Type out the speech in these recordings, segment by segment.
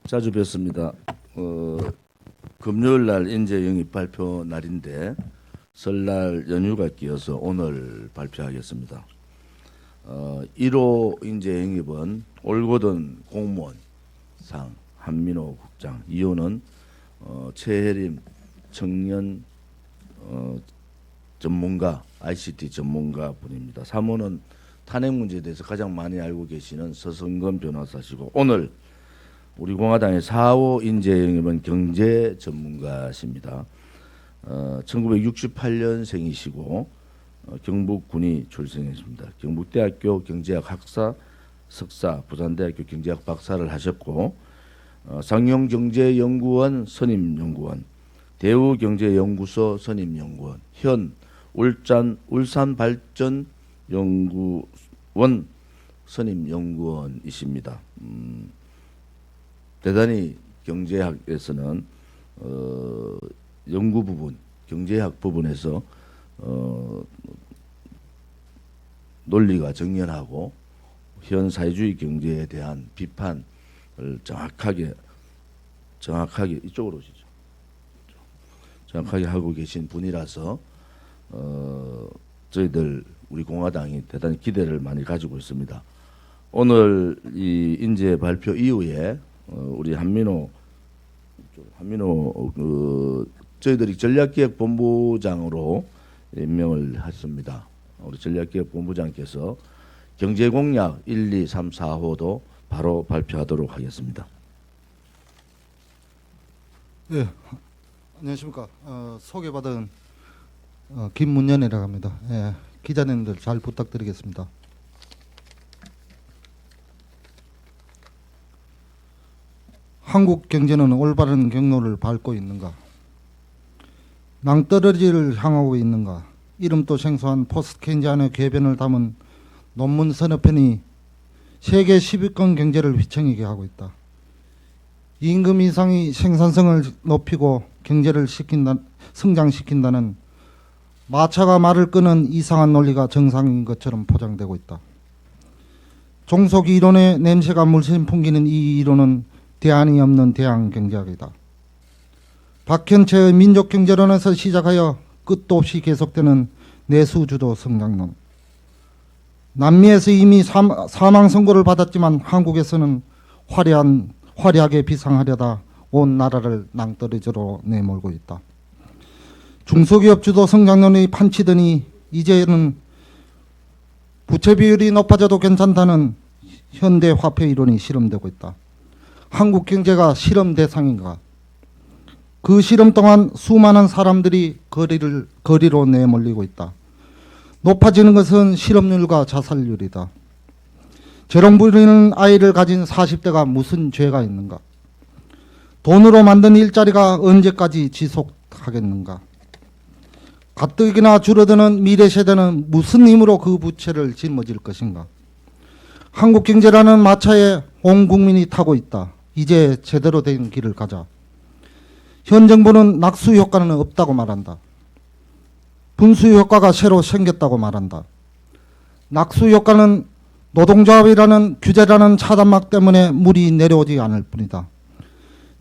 자주 뵙습니다. 금요일 날 인재 영입 발표 날인데 설날 연휴가 끼어서 오늘 발표하겠습니다. 1호 인재 영입은 올고든 공무원상 한민호 국장, 2호는 최혜림 청년 전문가, ICT 전문가 분입니다. 3호는 탄핵 문제에 대해서 가장 많이 알고 계시는 서성건 변호사시고, 오늘 우리 공화당의 4호 인재 영입은 경제 전문가십니다. 1968년생이시고 경북군이 출생이십니다. 경북대학교 경제학 학사 석사, 부산대학교 경제학 박사를 하셨고, 상용경제연구원 선임연구원, 대우경제연구소 선임연구원, 현 울산발전연구원 선임연구원이십니다. 대단히 경제학에서는 연구 부분, 경제학 부분에서 논리가 정연하고 현 사회주의 경제에 대한 비판을 정확하게 이쪽으로 오시죠. 정확하게 하고 계신 분이라서 저희들 우리 공화당이 대단히 기대를 많이 가지고 있습니다. 오늘 이 인재 발표 이후에 우리 한민호 저희들이 전략기획본부장으로 임명을 했습니다. 우리 전략기획본부장께서 경제공약 1, 2, 3, 4호도 바로 발표하도록 하겠습니다. 네, 안녕하십니까. 소개받은 김문연이라고 합니다. 기자님들 잘 부탁드리겠습니다. 한국 경제는 올바른 경로를 밟고 있는가? 낭떠러지를 향하고 있는가? 이름도 생소한 포스트케인지안의 궤변을 담은 논문 서너 편이 세계 10위권 경제를 휘청이게 하고 있다. 임금 인상이 생산성을 높이고 경제를 성장시킨다는 마차가 말을 끄는 이상한 논리가 정상인 것처럼 포장되고 있다. 종속 이론의 냄새가 물씬 풍기는 이 이론은 대안이 없는 대안 경제학이다. 박현채의 민족경제론에서 시작하여 끝도 없이 계속되는 내수주도 성장론. 남미에서 이미 사망 선고를 받았지만 한국에서는 화려하게 비상하려다 온 나라를 낭떠러지로 내몰고 있다. 중소기업 주도 성장론이 판치더니 이제는 부채 비율이 높아져도 괜찮다는 현대 화폐 이론이 실험되고 있다. 한국 경제가 실험 대상인가? 그 실험 동안 수많은 사람들이 거리로 내몰리고 있다. 높아지는 것은 실업률과 자살률이다. 재롱 부리는 아이를 가진 40대가 무슨 죄가 있는가? 돈으로 만든 일자리가 언제까지 지속하겠는가? 가뜩이나 줄어드는 미래 세대는 무슨 힘으로 그 부채를 짊어질 것인가? 한국 경제라는 마차에 온 국민이 타고 있다. 이제 제대로 된 길을 가자. 현 정부는 낙수 효과는 없다고 말한다. 분수 효과가 새로 생겼다고 말한다. 낙수 효과는 노동조합이라는 규제라는 차단막 때문에 물이 내려오지 않을 뿐이다.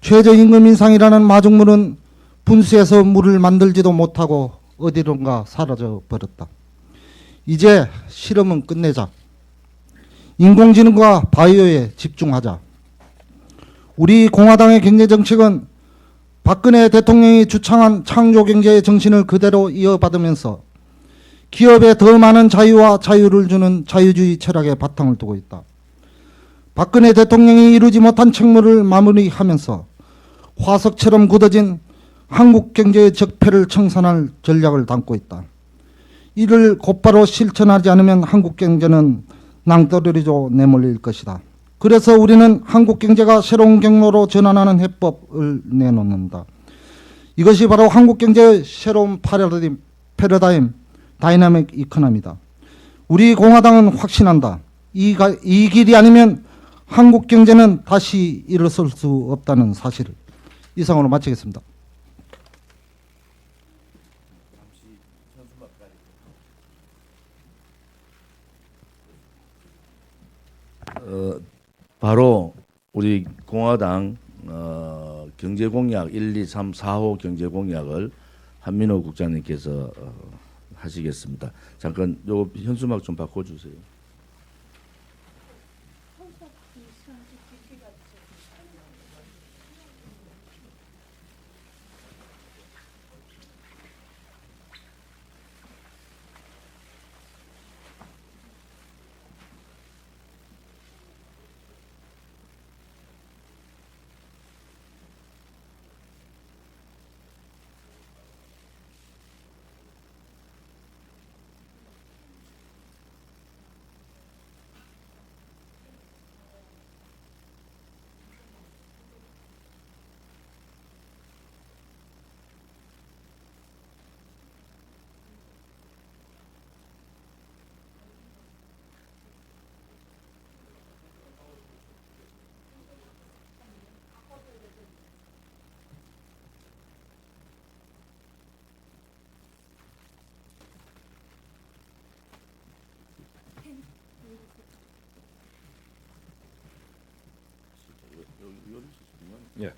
최저임금 인상이라는 마중물은 분수에서 물을 만들지도 못하고 어디론가 사라져 버렸다. 이제 실험은 끝내자. 인공지능과 바이오에 집중하자. 우리 공화당의 경제정책은 박근혜 대통령이 주창한 창조경제의 정신을 그대로 이어받으면서 기업에 더 많은 자유와 자유를 주는 자유주의 철학에 바탕을 두고 있다. 박근혜 대통령이 이루지 못한 책무를 마무리하면서 화석처럼 굳어진 한국 경제의 적폐를 청산할 전략을 담고 있다. 이를 곧바로 실천하지 않으면 한국 경제는 낭떠러지로 내몰릴 것이다. 그래서 우리는 한국 경제가 새로운 경로로 전환하는 해법을 내놓는다. 이것이 바로 한국 경제의 새로운 패러다임, 다이나믹 이코노미다. 우리 공화당은 확신한다. 이 길이 아니면 한국 경제는 다시 일어설 수 없다는 사실을. 이상으로 마치겠습니다. 바로 우리 공화당 경제공약 1, 2, 3, 4호 경제공약을 한민호 국장님께서 하시겠습니다. 잠깐 요 현수막 좀 바꿔주세요. 예.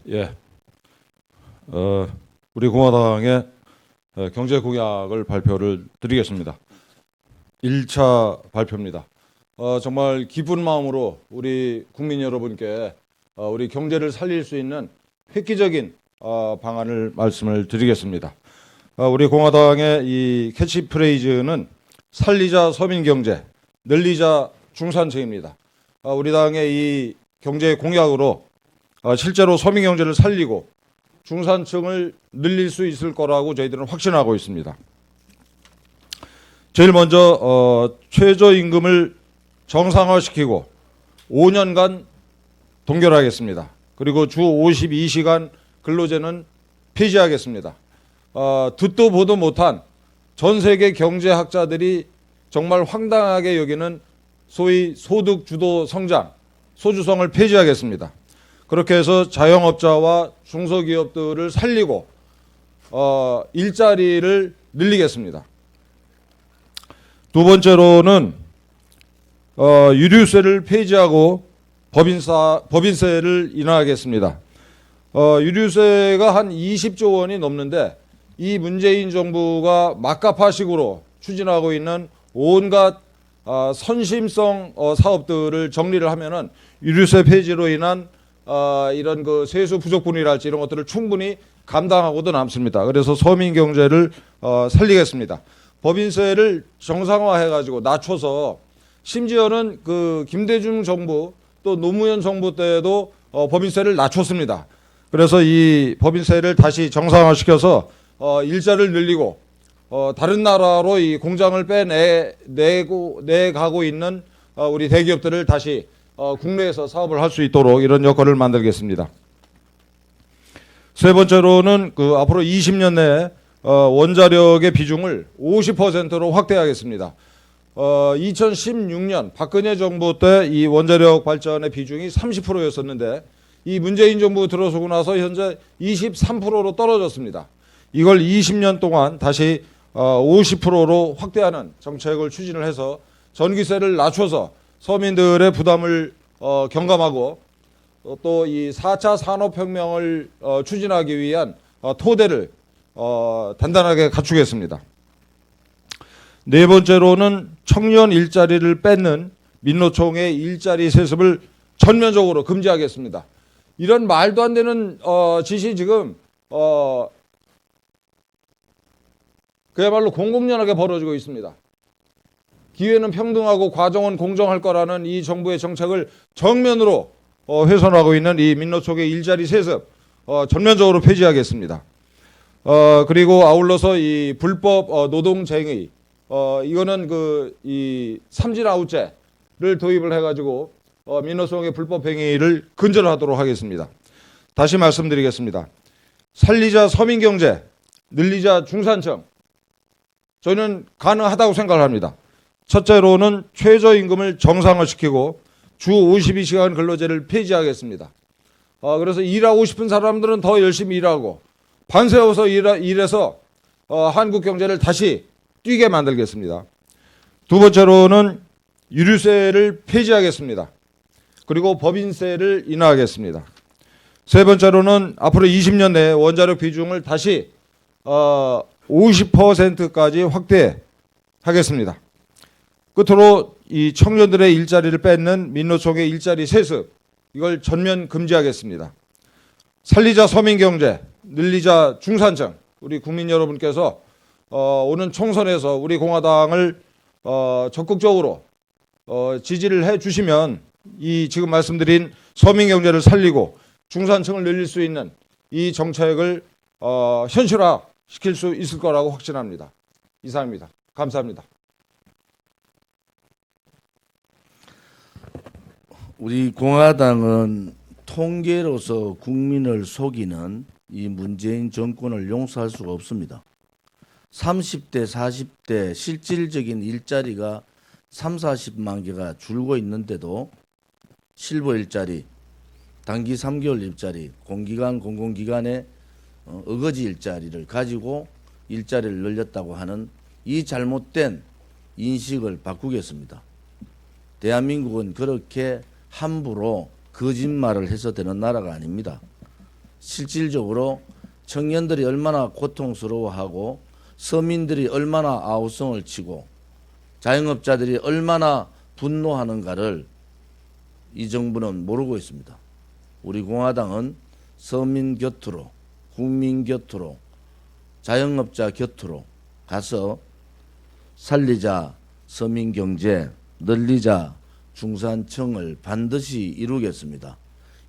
예. 우리 공화당의 경제 공약을 발표를 드리겠습니다. 1차 발표입니다. 정말 기쁜 마음으로 우리 국민 여러분께 우리 경제를 살릴 수 있는 획기적인 방안을 말씀을 드리겠습니다. 우리 공화당의 이 캐치프레이즈는 살리자 서민 경제, 늘리자 중산층입니다. 우리 당의 이 경제 공약으로 실제로 서민 경제를 살리고 중산층을 늘릴 수 있을 거라고 저희들은 확신하고 있습니다. 제일 먼저 최저임금을 정상화시키고 5년간 동결하겠습니다. 그리고 주 52시간 근로제는 폐지하겠습니다. 듣도 보도 못한 전 세계 경제학자들이 정말 황당하게 여기는 소위 소득 주도 성장, 소주성을 폐지하겠습니다. 그렇게 해서 자영업자와 중소기업들을 살리고 일자리를 늘리겠습니다. 두 번째로는 유류세를 폐지하고 법인세를 인하하겠습니다. 유류세가 한 20조 원이 넘는데 이 문재인 정부가 막가파식으로 추진하고 있는 온갖 선심성 사업들을 정리를 하면은 유류세 폐지로 인한 이런 그 세수 부족분이랄지 이런 것들을 충분히 감당하고도 남습니다. 그래서 서민 경제를 살리겠습니다. 법인세를 정상화해가지고 낮춰서 심지어는 그 김대중 정부 또 노무현 정부 때에도 법인세를 낮췄습니다. 그래서 이 법인세를 다시 정상화시켜서 일자를 늘리고 다른 나라로 이 공장을 내가고 있는 우리 대기업들을 다시 국내에서 사업을 할 수 있도록 이런 여건을 만들겠습니다. 세 번째로는 그 앞으로 20년 내에 원자력의 비중을 50%로 확대하겠습니다. 2016년 박근혜 정부 때 이 원자력 발전의 비중이 30%였었는데 이 문재인 정부 들어서고 나서 현재 23%로 떨어졌습니다. 이걸 20년 동안 다시 50%로 확대하는 정책을 추진을 해서 전기세를 낮춰서 서민들의 부담을 경감하고 또 이 4차 산업혁명을 추진하기 위한 토대를 단단하게 갖추겠습니다. 네 번째로는 청년 일자리를 뺏는 민노총의 일자리 세습을 전면적으로 금지하겠습니다. 이런 말도 안 되는 짓이 지금 그야말로 공공연하게 벌어지고 있습니다. 기회는 평등하고 과정은 공정할 거라는 이 정부의 정책을 정면으로 훼손하고 있는 이 민노총의 일자리 세습 전면적으로 폐지하겠습니다. 그리고 아울러서 이 불법 노동쟁의 이거는 그 이 삼진 아웃제를 도입을 해가지고 민노총의 불법 행위를 근절하도록 하겠습니다. 다시 말씀드리겠습니다. 살리자 서민경제, 늘리자 중산층. 저희는 가능하다고 생각을 합니다. 첫째로는 최저임금을 정상화시키고 주 52시간 근로제를 폐지하겠습니다. 그래서 일하고 싶은 사람들은 더 열심히 일하고 반 세워서 일해서 한국 경제를 다시 뛰게 만들겠습니다. 두 번째로는 유류세를 폐지하겠습니다. 그리고 법인세를 인하하겠습니다. 세 번째로는 앞으로 20년 내에 원자력 비중을 다시 50%까지 확대하겠습니다. 끝으로 이 청년들의 일자리를 뺏는 민노총의 일자리 세습, 이걸 전면 금지하겠습니다. 살리자 서민경제, 늘리자 중산층. 우리 국민 여러분께서 오는 총선에서 우리 공화당을 적극적으로 지지를 해주시면 이 지금 말씀드린 서민경제를 살리고 중산층을 늘릴 수 있는 이 정책을 현실화시킬 수 있을 거라고 확신합니다. 이상입니다. 감사합니다. 우리 공화당은 통계로서 국민을 속이는 이 문재인 정권을 용서할 수가 없습니다. 30대, 40대 실질적인 일자리가 3, 40만 개가 줄고 있는데도 실버 일자리, 단기 3개월 일자리, 공기관, 공공기관의 어거지 일자리를 가지고 일자리를 늘렸다고 하는 이 잘못된 인식을 바꾸겠습니다. 대한민국은 그렇게 함부로 거짓말을 해서 되는 나라가 아닙니다. 실질적으로 청년들이 얼마나 고통스러워하고 서민들이 얼마나 아우성을 치고 자영업자들이 얼마나 분노하는가를 이 정부는 모르고 있습니다. 우리 공화당은 서민 곁으로, 국민 곁으로, 자영업자 곁으로 가서 살리자 서민 경제, 늘리자 중산층을 반드시 이루겠습니다.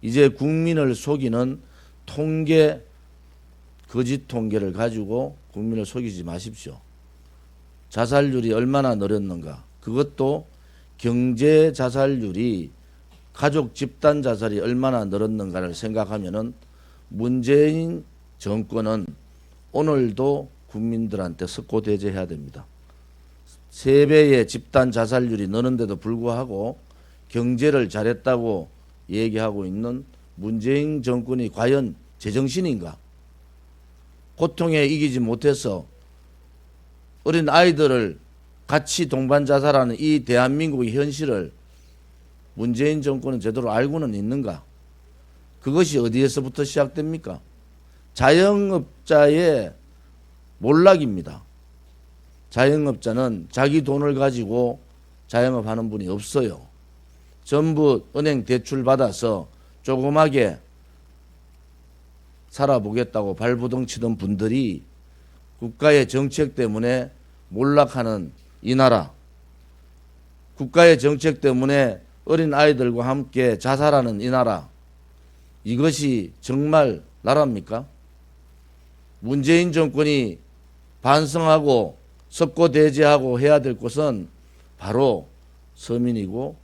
이제 국민을 속이는 통계, 거짓 통계를 가지고 국민을 속이지 마십시오. 자살률이 얼마나 늘었는가, 그것도 경제 자살률이 가족 집단 자살이 얼마나 늘었는가를 생각하면은 문재인 정권은 오늘도 국민들한테 석고대죄해야 됩니다. 3배의 집단 자살률이 느는데도 불구하고 경제를 잘했다고 얘기하고 있는 문재인 정권이 과연 제정신인가? 고통에 이기지 못해서 어린 아이들을 같이 동반 자살하는 이 대한민국의 현실을 문재인 정권은 제대로 알고는 있는가? 그것이 어디에서부터 시작됩니까? 자영업자의 몰락입니다. 자영업자는 자기 돈을 가지고 자영업하는 분이 없어요. 전부 은행 대출 받아서 조그맣게 살아보겠다고 발부둥 치던 분들이 국가의 정책 때문에 몰락하는 이 나라, 국가의 정책 때문에 어린 아이들과 함께 자살하는 이 나라, 이것이 정말 나라입니까? 문재인 정권이 반성하고 석고대죄하고 해야 될 곳은 바로 서민이고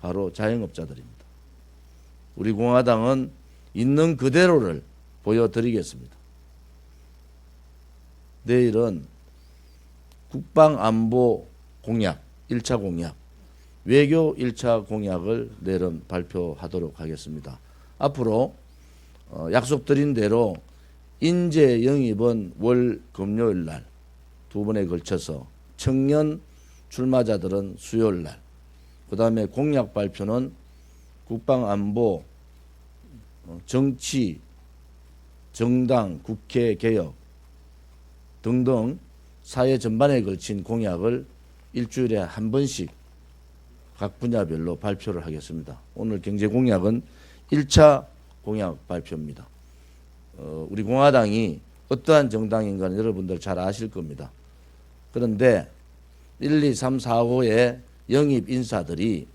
바로 자영업자들입니다. 우리 공화당은 있는 그대로를 보여드리겠습니다. 내일은 국방안보 공약 1차 공약, 외교 1차 공약을 내일은 발표하도록 하겠습니다. 앞으로 약속드린 대로 인재 영입은 월 금요일 날 2번에 걸쳐서, 청년 출마자들은 수요일 날, 그 다음에 공약 발표는 국방안보, 정치, 정당, 국회 개혁 등등 사회 전반에 걸친 공약을 일주일에 한 번씩 각 분야별로 발표를 하겠습니다. 오늘 경제 공약은 1차 공약 발표입니다. 우리 공화당이 어떠한 정당인가는 여러분들 잘 아실 겁니다. 그런데 1, 2, 3, 4, 5의 영입 인사들이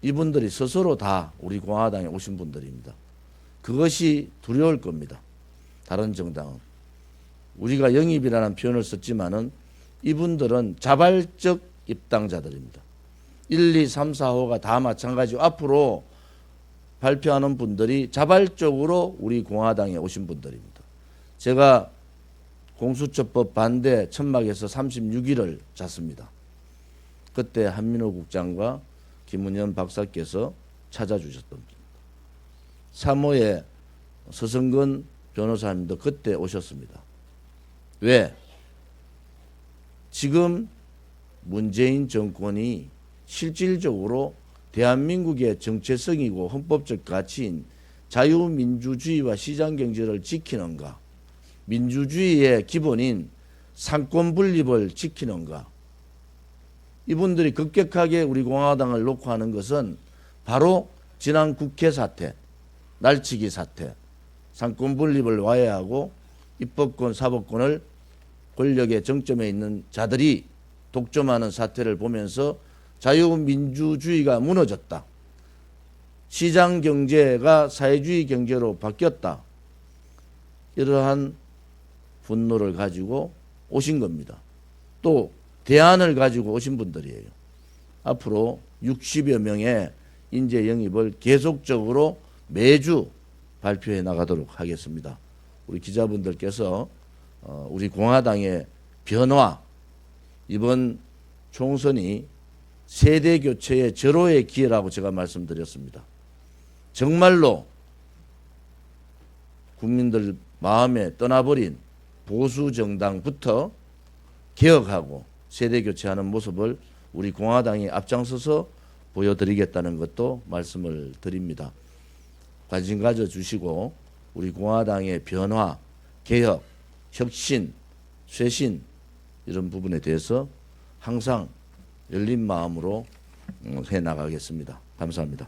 이분들이 스스로 다 우리 공화당에 오신 분들입니다. 그것이 두려울 겁니다. 다른 정당은. 우리가 영입이라는 표현을 썼지만은 이분들은 자발적 입당자들입니다. 1, 2, 3, 4호가 다 마찬가지고 앞으로 발표하는 분들이 자발적으로 우리 공화당에 오신 분들입니다. 제가 공수처법 반대 천막에서 36일을 잤습니다. 그때 한민호 국장과 김은현 박사께서 찾아주셨던 분입니다. 3호에 서성근 변호사님도 그때 오셨습니다. 왜? 지금 문재인 정권이 실질적으로 대한민국의 정체성이고 헌법적 가치인 자유민주주의와 시장경제를 지키는가, 민주주의의 기본인 상권분립을 지키는가, 이분들이 급격하게 우리 공화당을 놓고 하는 것은 바로 지난 국회 사태, 날치기 사태, 상권분립을 와해하고 입법권, 사법권을 권력의 정점에 있는 자들이 독점하는 사태를 보면서 자유민주주의가 무너졌다. 시장경제가 사회주의 경제로 바뀌었다. 이러한 분노를 가지고 오신 겁니다. 또 대안을 가지고 오신 분들이에요. 앞으로 60여 명의 인재 영입을 계속적으로 매주 발표해 나가도록 하겠습니다. 우리 기자분들께서 우리 공화당의 변화, 이번 총선이 세대 교체의 절호의 기회라고 제가 말씀드렸습니다. 정말로 국민들 마음에 떠나버린 보수 정당부터 개혁하고 세대 교체하는 모습을 우리 공화당이 앞장서서 보여드리겠다는 것도 말씀을 드립니다. 관심 가져주시고 우리 공화당의 변화, 개혁, 혁신, 쇄신 이런 부분에 대해서 항상 열린 마음으로 해나가겠습니다. 감사합니다.